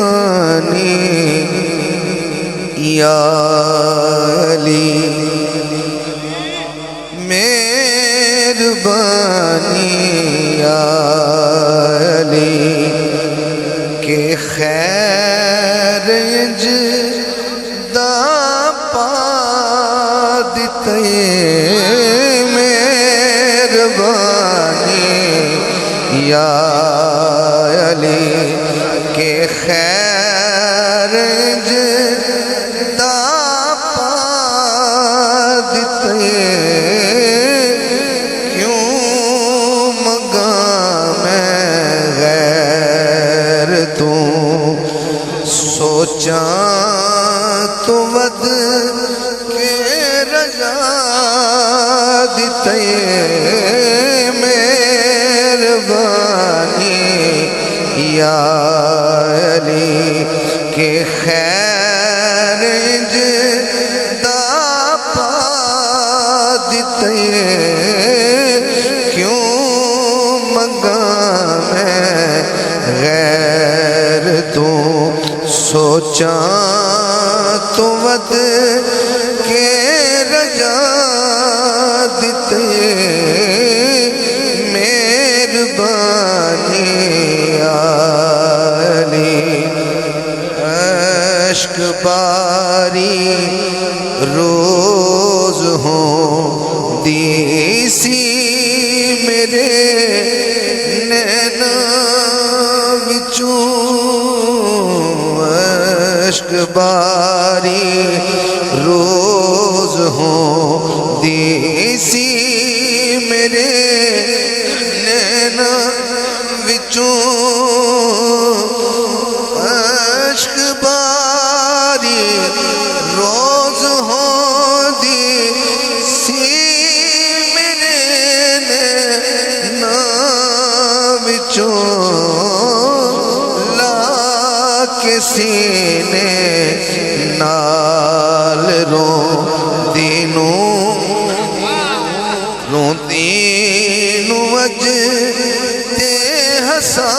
مہربانی یا علی مہربانی یا علی کہ خیر دا پا دیتے مہربانی یا علی کہ خیر دا پا دیتے کیوں مگا میں غیر تو سوچاں تو ود کے رجا دیتے مہربانی یا علی کہ خیر دا پا دیتے کیوں منگا میں غیر تو سوچاں تو ود کے رجا دیتے مہربانی یا علی عشق باری روز ہوں دیسی میرے نینا بچوں عشق باری روز ہوں دیسی میرے نینا بچوں عشق باری روز ہوں دیسی میرے نینا بچوں لا کے سینے نال رو دینوں وج تے ہسا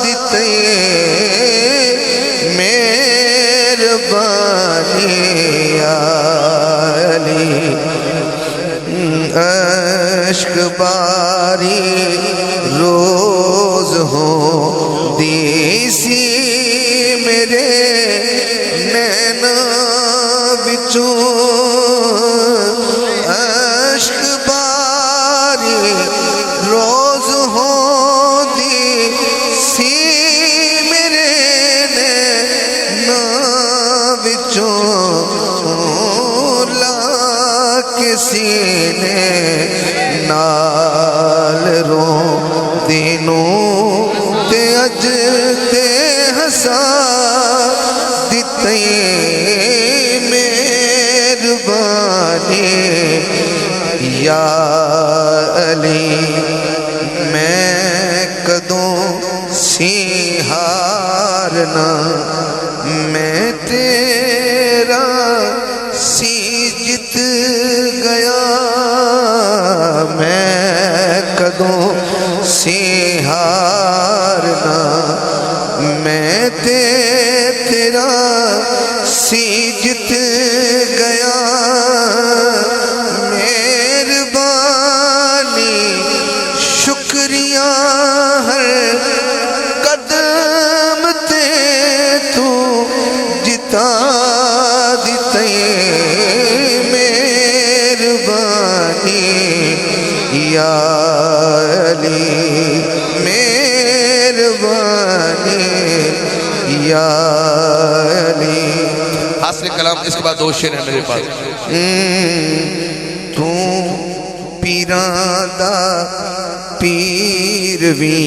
دیتے مہربانی یا علی عشق باری روز ہوں دیسی میرے نینا بچوں عشق باری روز ہوں دیسی میرے نینا بچوں لا کے سینے نال رو دینوں تے اج تے ہسا دیتے مہربانی یا علی میں کدوں سی ہارنا میں تیرا سی جت گیا میں کدوں سی ہارنا میں تیرا سی جت گیا مہربانی شکریہ ہر قدم تے تو جتا دیتے مہربانی یا علی مہربانی یا علی حاصل کلام اس کے بعد دو شعر ہیں میرے پاس تو پیران دا پیر بھی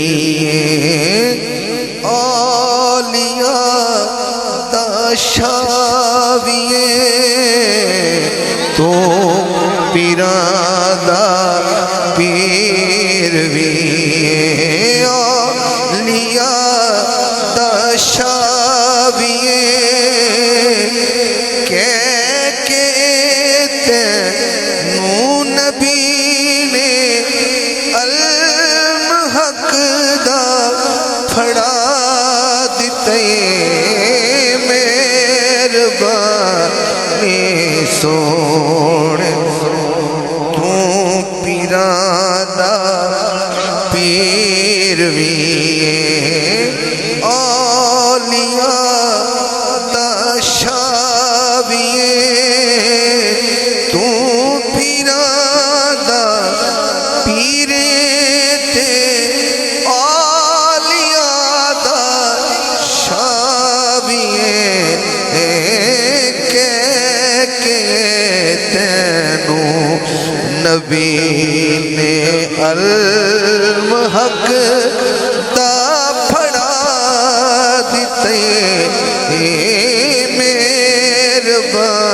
اولیاء دا شاہ بھی تو پیران دا پیر بھی اولیاء دا شاہ بھی مہربانی سونے تو پیراں دا پیر وی اولیاء دا شاہ وی تو پیراں دا پیر تے اولیاء دا شاہ وی تینوں نبی نے علم حق دا پھڑا دیتے مہربانی